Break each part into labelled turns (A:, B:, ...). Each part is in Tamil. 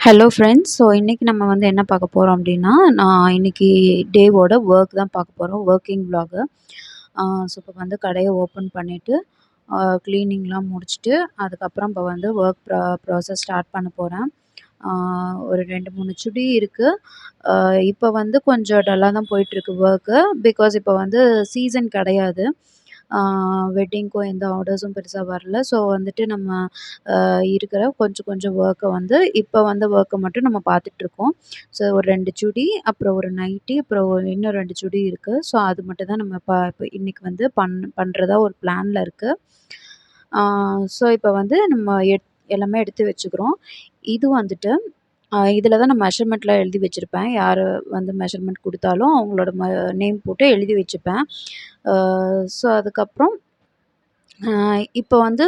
A: Hello friends. ஸோ இன்றைக்கி நம்ம வந்து என்ன பார்க்க போகிறோம் அப்படின்னா, நான் இன்றைக்கி டேவோட ஒர்க் தான் பார்க்க போகிறோம். Working vlog. ஸோ இப்போ வந்து கடையை ஓப்பன் பண்ணிவிட்டு க்ளீனிங்லாம் முடிச்சுட்டு அதுக்கப்புறம் இப்போ வந்து ஒர்க் ப்ராசஸ் ஸ்டார்ட் பண்ண போகிறேன். ஒரு 2, 3 சுடி இருக்குது. இப்போ வந்து கொஞ்சம் டல்லாக தான் போயிட்டுருக்கு ஒர்க்கு. பிகாஸ் இப்போ வந்து சீசன் கிடையாது. வெட்டிங்க்கும் எந்த ஆர்டர்ஸும் பெருசா வரல. ஸோ வந்துட்டு நம்ம இருக்கிற கொஞ்சம் கொஞ்சம் ஒர்க்க வந்து இப்போ வந்த ஒர்க்க மட்டும் நம்ம பார்த்துட்ருக்கோம். ஸோ ஒரு 2 சுடி, அப்புறம் ஒரு நைட்டி, அப்புறம் இன்னும் 2 சுடி இருக்கு. ஸோ அது மட்டும் தான் நம்ம இப்போ இன்னைக்கு வந்து பண்றதா ஒரு பிளான்ல இருக்கு. ஸோ இப்போ வந்து நம்ம எல்லாமே எடுத்து வச்சுக்கிறோம். இது வந்துட்டு இதில தான் நான் மெஷர்மெண்ட்லாம் எழுதி வச்சிருப்பேன். யாரு வந்து மெஷர்மெண்ட் குடுத்தாலும் அவங்களோட நேம் போட்டு எழுதி வச்சுப்பேன். ஸோ அதுக்கப்புறம் இப்போ வந்து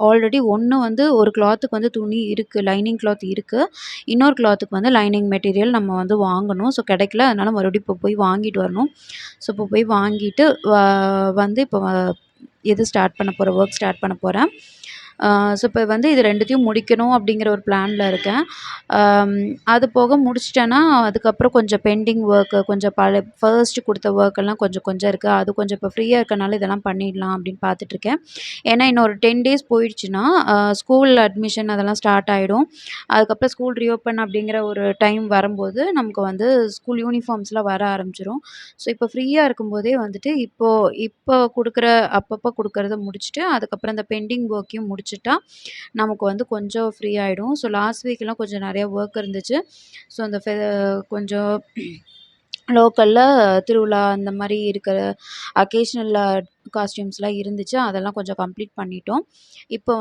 A: ஆல்ரெடி ஒண்ணு வந்து ஒரு கிளாத்துக்கு வந்து துணி இருக்கு. லைனிங் கிளாத் இருக்கு. இன்னொரு கிளாத்துக்கு வந்து லைனிங் மெட்டீரியல் நம்ம வந்து வாங்கணும். ஸோ கிடைக்கல. அதனால மறுபடியும் இப்போ போய் வாங்கிட்டு வரணும். ஸோ இப்போ போய் வாங்கிட்டு வந்து இப்போ ஸ்டார்ட் பண்ண போறேன். ஒர்க் ஸ்டார்ட் பண்ண போறேன். ஸோ இப்போ வந்து இது 2த்தையும் முடிக்கணும் அப்படிங்கிற ஒரு பிளான்ல இருக்கேன். அது போக முடிச்சுட்டேன்னா, அதுக்கப்புறம் கொஞ்சம் பெண்டிங் ஒர்க்கு கொஞ்சம் ஃபர்ஸ்ட் குடுத்த ஒர்க்கெல்லாம் கொஞ்சம் கொஞ்சம் இருக்கு. அது கொஞ்சம் இப்போ ஃப்ரீயா இருக்கனால இதெல்லாம் பண்ணிடலாம் அப்படின்னு பார்த்துட்ருக்கேன். ஏன்னா இன்னும் ஒரு 10 டேஸ் போயிடுச்சுன்னா, ஸ்கூல் அட்மிஷன் அதெல்லாம் ஸ்டார்ட் ஆயிடும். அதுக்கப்புறம் ஸ்கூல் ரீஓப்பன் அப்படிங்கிற ஒரு டைம் வரும்போது, நமக்கு வந்து ஸ்கூல் யூனிஃபார்ம்ஸ்லாம் வர ஆரம்பிச்சுரும். ஸோ இப்போ ஃப்ரீயா இருக்கும்போதே வந்துட்டு இப்போ அப்பப்போ குடுக்கறத முடிச்சுட்டு, அதுக்கப்புறம் இந்த பெண்டிங் ஒர்க்கையும் முடிச்சுட்டா, நமக்கு வந்து கொஞ்சம் ஃப்ரீ ஆயிடும். ஸோ லாஸ்ட் வீக்லாம் கொஞ்சம் நெறைய ஒர்க் இருந்துச்சு. ஸோ அந்த கொஞ்சம் லோக்கல்ல திருவிழா அந்த மாரி இருக்கிற அக்கேஷனல் காஸ்டியூம்ஸ்லாம் இருந்துச்சு. அதெல்லாம் கொஞ்சம் கம்ப்ளீட் பண்ணிட்டோம். இப்போ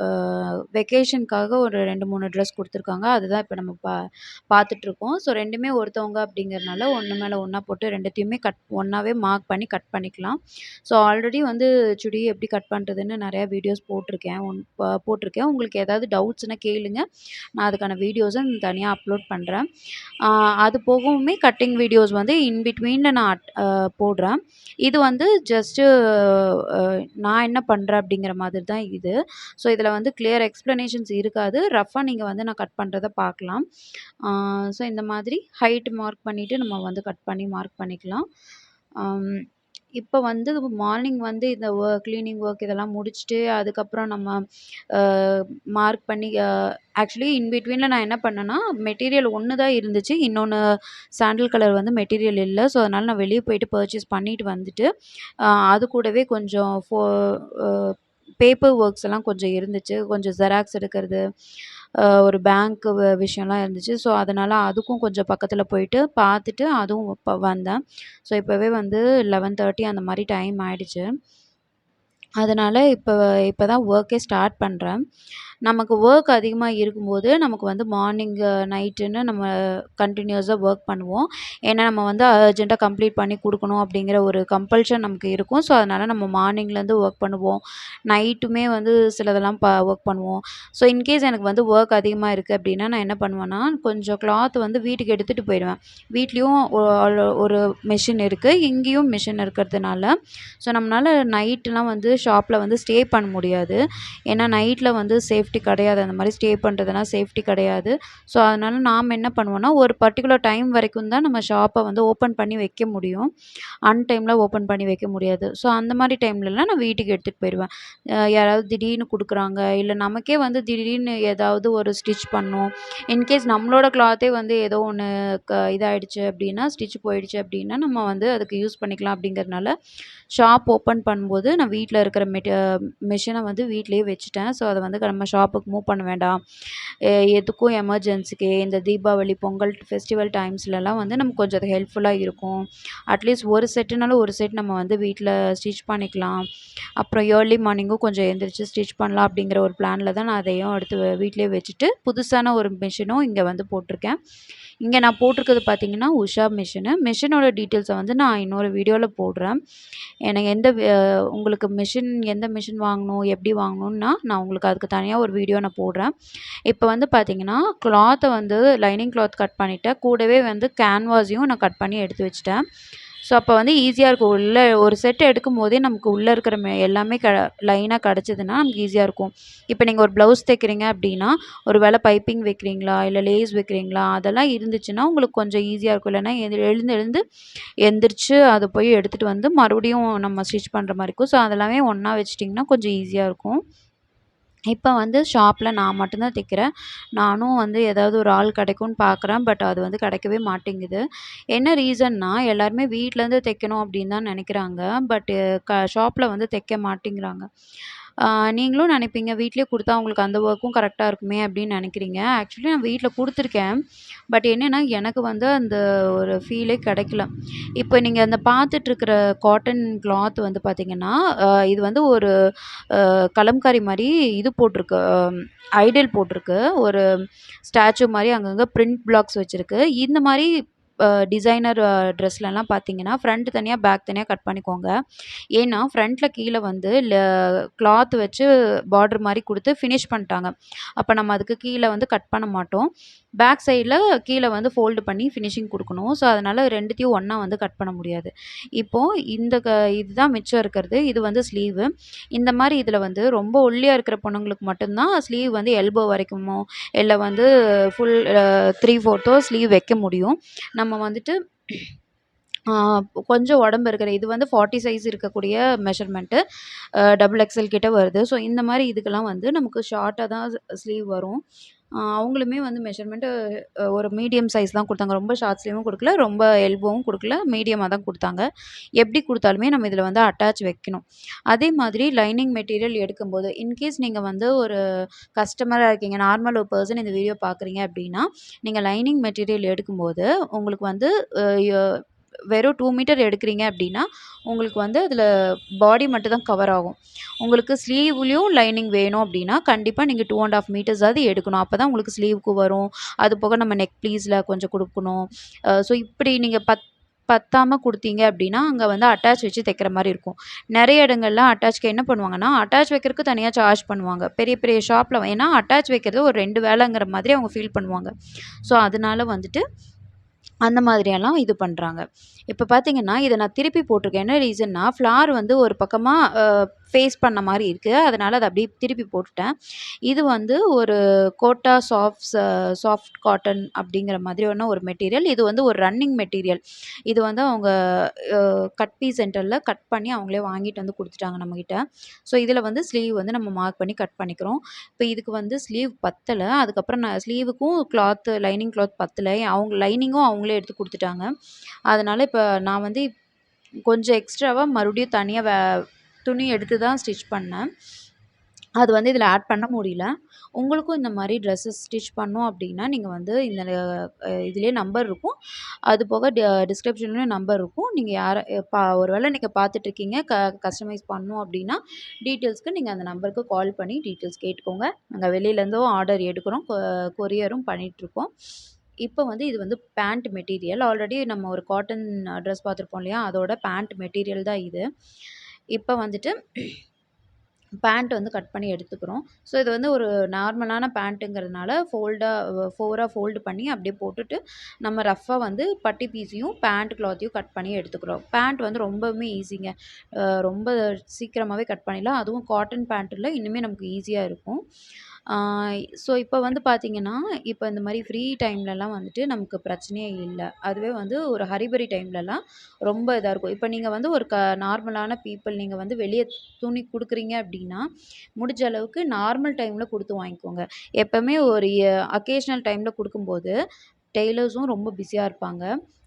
A: அ வெக்கேஷனுக்காக ஒரு 2, 3 ட்ரெஸ் குடுத்துருக்காங்க. அதுதான் இப்ப நம்ம பார்த்துட்ருக்கோம். ஸோ 2மே ஒருத்தவங்க அப்படிங்கிறனால ஒண்ணு மேல ஒண்ணா போட்டு 2த்தையுமே ஒண்ணாவே மார்க் பண்ணி கட் பண்ணிக்கலாம். ஸோ ஆல்ரெடி வந்து சுடி எப்படி கட் பண்றதுன்னு நெறைய வீடியோஸ் போட்டிருக்கேன். உங்களுக்கு ஏதாவது டவுட்ஸ்னா கேளுங்க. நான் அதுக்கான வீடியோஸ தனியா அப்லோட் பண்றேன். அது போகவுமே கட்டிங் வீடியோஸ் வந்து இன் பிட்வீன்ல நான் போடுறேன். இது வந்து ஜஸ்ட்டு நான் என்ன பண்றேன் அப்படிங்கிற மாதிரி தான் இது. ஸோ இதில வந்து கிளியர் எக்ஸ்ப்ளனேஷன்ஸ் இருக்காது. ரஃப்பா நீங்க வந்து நான் கட் பண்றத பார்க்கலாம். ஸோ இந்த மாதிரி ஹைட் மார்க் பண்ணிட்டு நம்ம வந்து கட் பண்ணி மார்க் பண்ணிக்கலாம். அம் இப்போ வந்து மார்னிங் வந்து இந்த கிளீனிங் ஒர்க் இதெல்லாம் முடிச்சுட்டு, அதுக்கப்புறம் நம்ம அ மார்க் பண்ணி ஆக்சுவலி இன் பிட்வீன்ல நான் என்ன பண்ணேன்னா, மெட்டீரியல் ஒண்ணு தான் இருந்துச்சு. இன்னொன்னு சாண்டில் கலர் வந்து மெட்டீரியல் இல்ல. ஸோ, அதனால நான் வெளிய போயிட்டு பர்ச்சேஸ் பண்ணிட்டு வந்துட்டு, அது கூடவே கொஞ்சம் அ பேப்பர் ஒர்க்ஸ் எல்லாம் கொஞ்சம் இருந்துச்சு. கொஞ்சம் ஜெராக்ஸ் எடுக்கிறது, ஒரு பேங்க் விஷயம்லாம் இருந்துச்சு. ஸோ, அதனால அதுக்கும் கொஞ்சம் பக்கத்துல போயிட்டு பார்த்துட்டு, அதுவும் வந்தேன். ஸோ, இப்பவே வந்து 11:30 அந்த மாரி டைம் ஆயிடுச்சு. அதனால இப்ப தான் ஒர்க்கே ஸ்டார்ட் பண்றேன். நமக்கு ஒர்க் அதிகமா இருக்கும்போது, நமக்கு வந்து மார்னிங், நைட்டுன்னு நம்ம கன்டினியூஸா ஒர்க் பண்ணுவோம். ஏன்னா, நம்ம வந்து அர்ஜென்ட்டா கம்ப்ளீட் பண்ணி குடுக்கணும் அப்படிங்கிற ஒரு கம்பல்ஷன் நமக்கு இருக்கும். ஸோ, அதனால நம்ம மார்னிங்லேருந்து ஒர்க் பண்ணுவோம். நைட்டுமே வந்து சிலதெல்லாம் ஒர்க் பண்ணுவோம். ஸோ, இன்கேஸ் எனக்கு வந்து ஒர்க் அதிகமா இருக்கு அப்படின்னா, நான் என்ன பண்ணுவேன்னா, கொஞ்சம் கிளாத் வந்து வீட்டுக்கு எடுத்துட்டு போயிருவேன். வீட்லயும் ஒரு மெஷின் இருக்கு. இங்கேயும் மெஷின் இருக்கிறதுனால, ஸோ நம்மளால நைட்லாம் வந்து ஷாப்ல வந்து ஸ்டே பண்ண முடியாது. ஏன்னா, நைட்ல வந்து சேஃப்டி கிடையாது. அந்த மாரி ஸ்டே பண்ணுறதுனா சேஃப்டி கிடையாது. ஸோ, அதனால நாம என்ன பண்ணுவோம்னா, ஒரு பர்ட்டிகுலர் டைம் வரைக்கும் தான் நம்ம ஷாப்ப வந்து ஓப்பன் பண்ணி வைக்க முடியும். அன்டைம்ல ஓப்பன் பண்ணி வைக்க முடியாது. ஸோ, அந்த மாரி டைம்லலாம் நான் வீட்டுக்கு எடுத்துட்டு போயிருவேன். யாராவது திடீர்னு குடுக்குறாங்க, இல்ல நமக்கே வந்து திடீர்னு ஏதாவது ஒரு ஸ்டிச் பண்ணணும். இன்கேஸ் நம்மளோட கிளாத்தே வந்து ஏதோ ஒண்ணு இதாயிடுச்சு அப்படின்னா, ஸ்டிச் போயிடுச்சு அப்படின்னா, நம்ம வந்து அதுக்கு யூஸ் பண்ணிக்கலாம் அப்படிங்கிறதுனால, ஷாப் ஓப்பன் பண்ணும்போது நான் வீட்ல இருக்கிற மெஷின வந்து வீட்லயே வச்சுட்டேன். ஸோ, அத வந்து நம்ம ஷாப்புக்கு மூவ் பண்ண வேண்டாம். எதுக்கும் எமர்ஜென்சிக்கு இந்த தீபாவளி, பொங்கல் ஃபெஸ்டிவல் டைம்ஸ்லலாம் வந்து நமக்கு கொஞ்சம் அது ஹெல்ப்ஃபுல்லா இருக்கும். அட்லீஸ்ட் ஒரு செட்டுனாலும் ஒரு செட் நம்ம வந்து வீட்ல ஸ்டிச் பண்ணிக்கலாம். அப்புறம் ஏர்லி மார்னிங்கும் கொஞ்சம் எந்திரிச்சு ஸ்டிச் பண்ணலாம் அப்படிங்கிற ஒரு பிளான்ல தான் நான் அதையும் எடுத்து வீட்லயே வச்சுட்டு, புதுசான ஒரு மிஷினும் இங்க வந்து போட்டிருக்கேன். இங்க நான் போட்டிருக்கிறது பார்த்தீங்கன்னா, உஷா மிஷினு. மிஷினோட டீட்டெயில்ஸ வந்து நான் இன்னொரு வீடியோல போடுறேன். எனக்கு உங்களுக்கு எந்த மிஷின் வாங்கணும், எப்படி வாங்கணும்னா, நான் உங்களுக்கு அதுக்கு தனியா ஒரு வீடியோ நான் போடுறேன். இப்போ வந்து பார்த்தீங்கன்னா, கிளாத்த வந்து லைனிங் கிளாத் கட் பண்ணிட்டேன். கூடவே வந்து கேன்வாஸையும் நான் கட் பண்ணி எடுத்து வச்சுட்டேன். ஸோ அப்போ வந்து ஈஸியா இருக்கும். உள்ள ஒரு செட் எடுக்கும்போதே நமக்கு உள்ள இருக்கிற எல்லாமே லைனா கிடச்சதுன்னா நமக்கு ஈஸியா இருக்கும். இப்ப நீங்க ஒரு ப்ளவுஸ் தைக்கிறீங்க அப்படின்னா, ஒரு வேள பைப்பிங் வைக்கிறீங்களா, இல்ல லேஸ் வைக்கிறீங்களா, அதெல்லாம் இருந்துச்சுன்னா உங்களுக்கு கொஞ்சம் ஈஸியா இருக்கும். இல்லன்னா எழுந்து எழுந்து எந்திரிச்சு அத போய் எடுத்துட்டு வந்து மறுபடியும் நம்ம ஸ்டிச் பண்ற மாரி இருக்கும். ஸோ அதெல்லாமே ஒண்ணா வச்சுட்டிங்கன்னா கொஞ்சம் ஈஸியா இருக்கும். இப்ப வந்து ஷாப்ல நான் மட்டும் தான் தைக்கிறேன். நானும் வந்து ஏதாவது ஒரு ஆள் கிடைக்கும்னு பார்க்குறேன். பட் அது வந்து கிடைக்கவே மாட்டேங்குது. என்ன ரீசன்னா, எல்லாருமே வீட்லேருந்து தைக்கணும் அப்படின்னு தான் நெனைக்கிறாங்க. பட் ஷாப்ல வந்து தைக்க மாட்டேங்கிறாங்க. ஆ நீங்களும் நெனைப்பீங்க, வீட்லயே குடுத்தா உங்களுக்கு அந்த ஒர்க்கும் கரெக்ட்டா இருக்குமே அப்படின்னு நெனைக்கிறீங்க. ஆக்சுவலி நான் வீட்ல குடுத்துருக்கேன். பட் என்னன்னா, எனக்கு வந்து அந்த ஒரு ஃபீலே கிடைக்கல. இப்ப நீங்க அந்த பார்த்துட்டுருக்கிற காட்டன் கிளாத் வந்து பார்த்தீங்கன்னா, இது வந்து ஒரு கலம்காரி மாரி இது போட்டிருக்கு. ஐடியல் போட்டிருக்கு. ஒரு ஸ்டாச்சு மாரி அங்கங்க பிரிண்ட் பிளாக்ஸ் வச்சிருக்கு. இந்த மாரி டிசைனர் ட்ரெஸ்லலாம் பார்த்தீங்கன்னா, ஃப்ரண்ட் தனியா, பேக் தனியா கட் பண்ணிக்கோங்க. ஏன்னா, ஃப்ரண்ட்ல கீழ வந்து கிளாத் வச்சு பார்டர் மாரி குடுத்து ஃபினிஷ் பண்ணிட்டாங்க. அப்ப நம்ம அதுக்கு கீழ வந்து கட் பண்ண மாட்டோம். பேக் சைட்ல கீழ வந்து ஃபோல்டு பண்ணி ஃபினிஷிங் குடுக்கணும். ஸோ, அதனால 2த்தையும் ஒண்ணா வந்து கட் பண்ண முடியாது. இப்போ இந்த இதுதான் மிச்சம் இருக்கிறது. இது வந்து ஸ்லீவு. இந்த மாரி இதில வந்து ரொம்ப ஒல்லியா இருக்கிற பொண்ணுங்களுக்கு மட்டும் தான் ஸ்லீவ் வந்து எல்போ வரைக்குமோ, இல்ல வந்து ஃபுல் 3/4 ஸ்லீவ் வைக்க முடியும். நம்ம வந்துட்டு ஆ கொஞ்சம் உடம்பு இருக்கிற இது வந்து 40 சைஸ் இருக்கக்கூடிய மெஷர்மென்ட்டு. டபுள் எக்ஸ்எல் கிட்ட வருது. ஸோ இந்த மாரி இதுக்கெல்லாம் வந்து நமக்கு ஷார்ட்டா தான் ஸ்லீவ் வரும். அவங்களுமே வந்து மெஷர்மென்ட்டு ஒரு மீடியம் சைஸ் தான் குடுத்தாங்க. ரொம்ப ஷார்ட் ஸ்லீவும் குடுக்கல, ரொம்ப எல்போவும் குடுக்கல. மீடியமா தான் குடுத்தாங்க. எப்படி குடுத்தாலுமே நம்ம இதில வந்து அட்டாச் வைக்கணும். அதே மாதிரி லைனிங் மெட்டீரியல் எடுக்கும்போது, இன்கேஸ் நீங்க வந்து ஒரு கஸ்டமரா இருக்கீங்க, நார்மல் ஒரு பெர்சன் இந்த வீடியோ பார்க்குறீங்க அப்படின்னா, நீங்க லைனிங் மெட்டீரியல் எடுக்கும்போது, உங்களுக்கு வந்து அ ய வெறும் 2 மீட்டர் எடுக்கிறீங்க அப்படின்னா, உங்களுக்கு வந்து அதில பாடி மட்டும் தான் கவர் ஆகும். உங்களுக்கு ஸ்லீவ்லயும் லைனிங் வேணும் அப்படின்னா, கண்டிப்பா நீங்க 2 1/2 மீட்டர்ஸாவது எடுக்கணும். அப்பதான் உங்களுக்கு ஸ்லீவ்க்கு வரும். அது போக நம்ம நெக் ப்ளீஸ்ல கொஞ்சம் குடுக்கணும். ஸோ இப்படி நீங்க பத்தாம குடுத்தீங்க அப்படின்னா, அங்க வந்து அட்டாச் வச்சு தைக்கிற மாரி இருக்கும். நெறைய இடங்கள்ல அட்டாச்க்கு என்ன பண்ணுவாங்கன்னா, அட்டாச் வைக்கிறதுக்கு தனியா சார்ஜ் பண்ணுவாங்க. பெரிய பெரிய ஷாப்ல ஏன்னா அட்டாச் வைக்கிறது ஒரு 2 வேலைங்கிற மாதிரி அவங்க ஃபீல் பண்ணுவாங்க. ஸோ அதனால வந்துட்டு அந்த மாதிரியெல்லாம் இது பண்றாங்க. இப்ப பார்த்தீங்கன்னா, இத நான் திருப்பி போட்டிருக்கேன். என்ன ரீசன்னா, ஃப்ளார் வந்து ஒரு பக்கமா ஃபேஸ் பண்ண மாரி இருக்கு. அதனால அத அப்படியே திருப்பி போட்டுட்டேன். இது வந்து ஒரு கோட்டா சாஃப்ட் காட்டன் அப்படிங்கிற மாதிரியான ஒரு மெட்டீரியல். இது வந்து ஒரு ரன்னிங் மெட்டீரியல். இது வந்து அவங்க கட் பீஸ் சென்டர்ல கட் பண்ணி அவங்களே வாங்கிட்டு வந்து குடுத்துட்டாங்க நம்மகிட்ட. ஸோ, இதில வந்து ஸ்லீவ் வந்து நம்ம மார்க் பண்ணி கட் பண்ணிக்கிறோம். இப்ப இதுக்கு வந்து ஸ்லீவ் பத்தல. அதுக்கப்புறம் நான் ஸ்லீவுக்கும் லைனிங் கிளாத் பத்தல. அவங்க லைனிங்கும் அவங்களே எடுத்து குடுத்துட்டாங்க. அதனால இப்ப நான் வந்து கொஞ்சம் எக்ஸ்ட்ராவா மறுபடியும் தனியா துணி எடுத்து தான் ஸ்டிச் பண்ணேன். அது வந்து இதில ஆட் பண்ண முடியல. உங்களுக்கும் இந்த மாரி ட்ரெஸ்ஸஸ் ஸ்டிச் பண்ணணும் அப்டின்னா, நீங்க வந்து இந்த இதுலயே நம்பர் இருக்கும். அது போக டிஸ்கிரிப்ஷன்லயும் நம்பர் இருக்கும். நீங்க யார ஒரு வேள நீங்க பார்த்துட்டுருக்கீங்க, கஸ்டமைஸ் பண்ணணும் அப்டின்னா, டீட்டெயில்ஸ்க்கு நீங்க அந்த நம்பருக்கு கால் பண்ணி டீட்டெயில்ஸ் கேட்டுக்கோங்க. நாங்க வெளியிலேருந்தும் ஆர்டர் எடுக்கிறோம். கொரியரும் பண்ணிட்டுருக்கோம். இப்ப வந்து இது வந்து பேண்ட் மெட்டீரியல். ஆல்ரெடி நம்ம ஒரு காட்டன் ட்ரெஸ் பார்த்துருப்போம் இல்லையா? அதோட பேண்ட் மெட்டீரியல் தான் இது. இப்ப வந்துட்டு பேண்ட் வந்து கட் பண்ணி எடுத்துக்கிறோம். ஸோ இது வந்து ஒரு நார்மலான பேண்ட்டுங்கிறதுனால 4ஆ ஃபோல்டு பண்ணி அப்படியே போட்டுட்டு, நம்ம ரஃப்பா வந்து பட்டி பீஸையும், பேண்ட் கிளாத்தையும் கட் பண்ணி எடுத்துக்கிறோம். பேண்ட் வந்து ரொம்பவுமே ஈஸிங்க. ரொம்ப சீக்கிரமாவே கட் பண்ணிடலாம். அதுவும் காட்டன் பேண்ட்டுல இன்னுமே நமக்கு ஈஸியா இருக்கும். ஆ ஸோ இப்ப வந்து பார்த்தீங்கன்னா, இப்ப இந்த மாரி ஃப்ரீ டைம்லலாம் வந்துட்டு நமக்கு பிரச்சனையே இல்ல. அதுவே வந்து ஒரு ஹரிபரி டைம்லலாம் ரொம்ப இதா இருக்கும். இப்ப நீங்க வந்து ஒரு நார்மலான பீப்பிள் நீங்க வந்து வெளிய துணி குடுக்குறீங்க அப்டின்னா, முடிஞ்ச அளவுக்கு நார்மல் டைம்ல குடுத்து வாங்கிக்கோங்க. எப்பவுமே ஒரு அக்கேஷனல் டைம்ல குடுக்கும்போது, டெய்லர்ஸும் ரொம்ப பிஸியா இருப்பாங்க.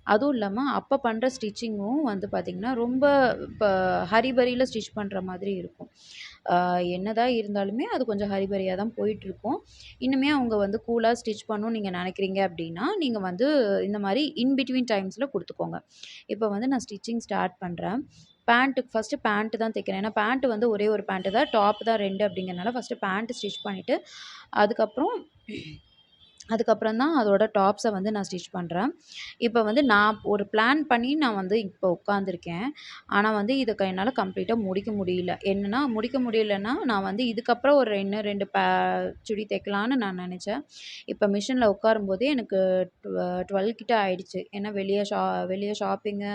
A: அதுவும் இல்லாம அப்ப பண்ற ஸ்டிச்சிங்கும் வந்து பார்த்தீங்கன்னா, ரொம்ப இப்ப ஹரிபரில ஸ்டிச் பண்ற மாதிரி இருக்கும். ஆ என்னதான் இருந்தாலுமே அது கொஞ்சம் ஹரிபரியா தான் போயிட்டுருக்கும். இன்னுமே அவங்க வந்து கூலா ஸ்டிச் பண்ணணும்னு நீங்க நெனைக்கிறீங்க அப்டின்னா, நீங்க வந்து இந்த மாரி இன் பிட்வீன் டைம்ஸ்ல குடுத்துக்கோங்க. இப்ப வந்து நான் ஸ்டிச்சிங் ஸ்டார்ட் பண்றேன். ஃபர்ஸ்ட்டு பேண்ட் தான் தைக்கிறேன். ஏன்னா பேண்ட் வந்து ஒரே ஒரு பேண்ட் தான். டாப் தான் 2 அப்படிங்கிறனால ஃபர்ஸ்ட்டு பேண்ட் ஸ்டிச் பண்ணிட்டு, அதுக்கப்புறம் அதுக்கப்புறம் தான் அதோட டாப்ஸை வந்து நான் ஸ்டிச் பண்ணுறேன். இப்போ வந்து நான் ஒரு பிளான் பண்ணி நான் வந்து இப்போ உட்காந்துருக்கேன். ஆனால் வந்து இத என்னால கம்ப்ளீட்டா முடிக்க முடியல. என்னன்னா முடிக்க முடியலன்னா, நான் வந்து இதுக்கப்புறம் ஒரு இன்னும் 2 சுடி தைக்கலான்னு நான் நெனச்சேன். இப்போ மிஷின்ல உட்காரும்போதே எனக்கு 12 கிட்ட ஆயிடுச்சு. ஏன்னா வெளிய ஷாப்பிங்கு,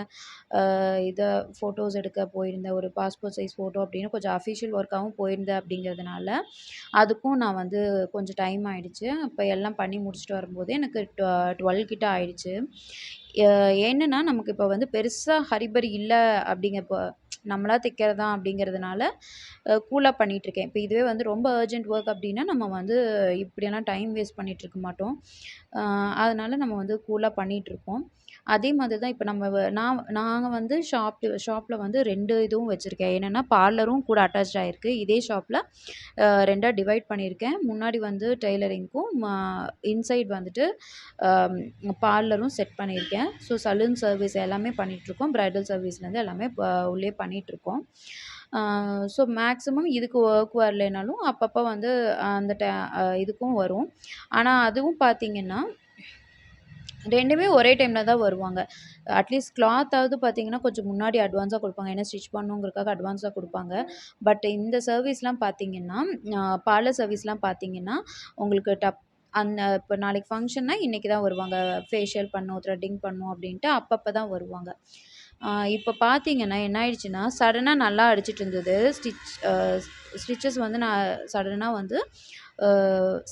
A: இத ஃபோட்டோஸ் எடுக்க போயிருந்தேன். ஒரு பாஸ்போர்ட் சைஸ் ஃபோட்டோ அப்படின்னு கொஞ்சம் அஃபிஷியல் ஒர்க்காவும் போயிருந்தேன் அப்படிங்கிறதுனால, அதுக்கும் நான் வந்து கொஞ்சம் டைம் ஆயிடுச்சு. அப்ப எல்லாம் பண்ணி முடிச்சுட்டு வரும்போதே எனக்கு 12 கிட்ட ஆயிடுச்சு. எ என்னன்னா, நமக்கு இப்ப வந்து பெருசா ஹரிபரி இல்ல அப்படிங்கப்ப நம்மளா தைக்கிறது தான் அப்படிங்கிறதுனால, கூலா பண்ணிட்டுருக்கேன். இப்ப இதுவே வந்து ரொம்ப அர்ஜென்ட் ஒர்க் அப்படின்னா, நம்ம வந்து இப்படியெல்லாம் டைம் வேஸ்ட் பண்ணிட்டுருக்க மாட்டோம். அ அதனால நம்ம வந்து கூலா பண்ணிட்டுருக்கோம். அதே மாதிரி தான் இப்ப நம்ம நாங்க வந்து ஷாப்ல வந்து 2 இதுவும் வச்சிருக்கேன். என்னன்னா, பார்லரும் கூட அட்டாச்ட் ஆயிருக்கு. இதே ஷாப்ல 2ஆ டிவைட் பண்ணியிருக்கேன். முன்னாடி வந்து டெய்லரிங்க்கும் இன்சைட் வந்துட்டு அம் பார்லரும் செட் பண்ணியிருக்கேன். ஸோ சலூன் சர்வீஸ் எல்லாமே பண்ணிட்டுருக்கோம். பிரைடல் சர்வீஸ்லேருந்து எல்லாமே உள்ளேயே பண்ணிட்டுருக்கோம். ஸோ மேக்ஸிமம் இதுக்கு ஒர்க் வரலைனாலும் அப்பப்போ வந்து அந்த இதுக்கும் வரும். ஆனா அதுவும் பார்த்தீங்கன்னா 2மே ஒரே டைம்ல தான் வருவாங்க. அட்லீஸ்ட் கிளாத்தாவது பார்த்தீங்கன்னா, கொஞ்சம் முன்னாடி அட்வான்ஸா குடுப்பாங்க. ஏன்னா ஸ்டிச் பண்ணணுங்கிறதுக்காக அட்வான்ஸா குடுப்பாங்க. பட் இந்த சர்வீஸ்லாம் பார்த்தீங்கன்னா, பார்லர் சர்வீஸ்லாம் பார்த்தீங்கன்னா, உங்களுக்கு இப்ப நாளைக்கு ஃபங்ஷன்னா இன்னைக்கு தான் வருவாங்க. ஃபேஷியல் பண்ணணும், த்ரெட்டிங் பண்ணணும் அப்டின்ட்டு அப்பப்ப தான் வருவாங்க. இப்ப பார்த்தீங்கன்னா, என்ன ஆயிடுச்சுன்னா, சடனா நல்லா அடிச்சிட்டு இருந்தது. ஸ்டிச்சஸ் வந்து நான் சடனா வந்து அ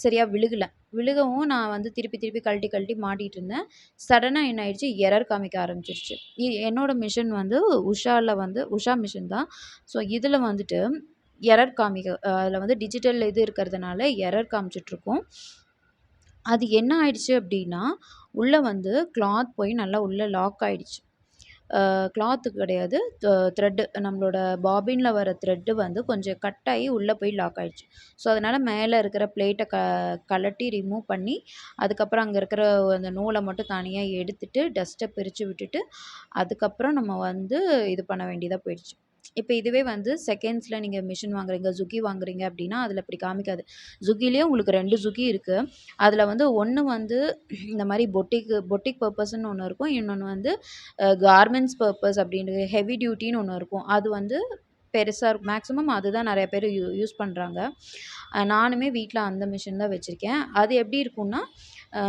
A: சரியா விழுகல. விழுகவும் நான் வந்து திருப்பி திருப்பி கழட்டி கழட்டி மாட்டிட்டு இருந்தேன். சடனா என்ன ஆயிடுச்சு, எரர் காமிக்க ஆரம்பிச்சுருச்சு. என்னோட மிஷின் வந்து உஷா மிஷின் தான். ஸோ இதில வந்துட்டு எரர் காமிக்க அதில வந்து டிஜிட்டல் இது இருக்கிறதுனால எரர் காமிச்சுட்ருக்கும். அது என்ன ஆயிடுச்சு அப்டின்னா, உள்ள வந்து கிளாத் போய் நல்லா உள்ள லாக் ஆயிடுச்சு. கிளாத்து கிடையாது. த்ரெட்டு நம்மளோட பாபின்ல வர த்ரெட்டு வந்து கொஞ்சம் கட் ஆயி உள்ள போய் லாக் ஆயிடுச்சு. ஸோ, அதனால மேல இருக்கிற பிளேட்ட கழட்டி ரிமூவ் பண்ணி, அதுக்கப்புறம் அங்க இருக்கிற அந்த நூல மட்டும் தனியா எடுத்துட்டு, டஸ்ட்ட பிரிச்சு விட்டுட்டு, அதுக்கப்புறம் நம்ம வந்து இது பண்ண வேண்டியதா போயிடுச்சு. இப்ப இதுவே வந்து செகண்ட்ஸ்ல நீங்க மிஷின் வாங்குறீங்க, Zuki வாங்குறீங்க அப்டின்னா, அதில இப்டி காமிக்காது. Zukiலயே உங்களுக்கு 2 Zuki இருக்கு. அதில வந்து ஒண்ணு வந்து இந்த மாரி பொட்டிக் பர்ப்பஸ்ன்னு ஒண்ணு இருக்கும். இன்னொன்னு வந்து கார்மெண்ட்ஸ் பர்ப்பஸ் அப்படின்னு ஹெவி டியூட்டின்னு ஒண்ணு இருக்கும். அது வந்து பெருசா இருக்கும். மேக்ஸிமம் அதுதான் நெறைய பேரு யூஸ் பண்றாங்க. நானுமே வீட்ல அந்த மிஷின் தான் வச்சிருக்கேன். அது எப்படி இருக்கும்னா, அ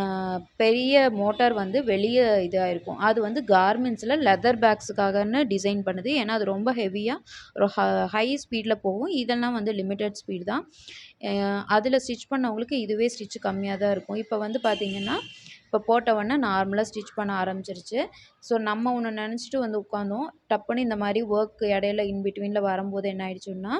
A: பெரிய மோட்டார் வந்து வெளிய இதா இருக்கும். அது வந்து கார்மெண்ட்ஸ்ல லெதர் பேக்ஸுக்காகன்னு டிசைன் பண்ணுது. ஏன்னா, அது ரொம்ப ஹெவியா ஒரு ஹை ஸ்பீட்ல போகும். இதெல்லாம் வந்து லிமிட்டட் ஸ்பீட் தான். அ அதில ஸ்டிச் பண்ணவங்களுக்கு இதுவே ஸ்டிச் கம்மியா தான் இருக்கும். இப்ப வந்து பார்த்தீங்கன்னா, இப்ப போட்ட உடனே நார்மலா ஸ்டிச் பண்ண ஆரம்பிச்சுருச்சு. ஸோ நம்ம ஒண்ணு நெனச்சுட்டு வந்து உட்காந்தோம். டப்புன்னு இந்த மாரி ஒர்க் இடையில இன் பிட்வீன்ல வரும்போது என்ன ஆயிடுச்சுன்னா,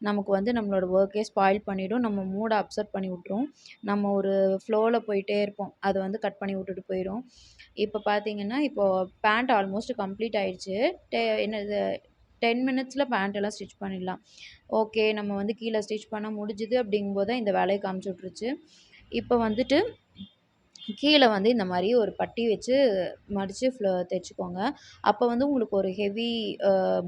A: நமக்கு வந்து நம்மளோட ஒர்க்கே ஸ்பாயில் பண்ணிடும். நம்ம மூட அப்செட் பண்ணி விட்டுரும். நம்ம ஒரு ஃப்ளோல போயிட்டே இருப்போம். அது வந்து கட் பண்ணி விட்டுட்டு போயிரும். இப்ப பார்த்தீங்கன்னா, இப்போ பேண்ட் ஆல்மோஸ்ட் கம்ப்ளீட் ஆயிடுச்சு. என்னது 10 மினிட்ஸ்ல பேண்ட் எல்லாம் ஸ்டிச் பண்ணிடலாம். ஓகே. நம்ம வந்து கீழ ஸ்டிச் பண்ண முடிஞ்சுது அப்படிங்கும்போது தான் இந்த வேலைய காமிச்சு விட்டுருச்சு. இப்ப வந்துட்டு கீழ வந்து இந்த மாரி ஒரு பட்டி வச்சு மடிச்சு தைச்சுக்கோங்க. அப்ப வந்து உங்களுக்கு ஒரு ஹெவி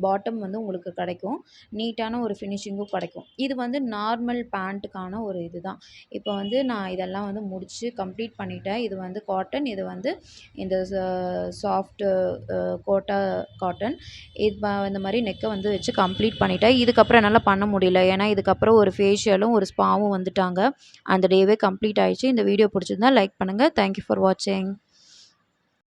A: பாட்டம் வந்து உங்களுக்கு கிடைக்கும். நீட்டான ஒரு ஃபினிஷிங்கும் கிடைக்கும். இது வந்து நார்மல் பேண்ட்டுக்கான ஒரு இதுதான். இப்ப வந்து நான் இதெல்லாம் வந்து முடிச்சு கம்ப்ளீட் பண்ணிட்டேன். இது வந்து காட்டன். இது வந்து இந்த சாஃப்ட் கோட்டா காட்டன். இந்த மாரி நெக்க வந்து வச்சு கம்ப்ளீட் பண்ணிட்டேன். இதுக்கப்புறம் என்னால பண்ண முடியல. ஏன்னா, இதுக்கப்புறம் ஒரு ஃபேஷியலும், ஒரு ஸ்பாவும் வந்துட்டாங்க. அந்த டேவே கம்ப்ளீட் ஆயிடுச்சு. இந்த வீடியோ பிடிச்சிருந்தா லைக் பண்ணுங்க. தேங்க் யூ ஃபார் வாட்சிங்.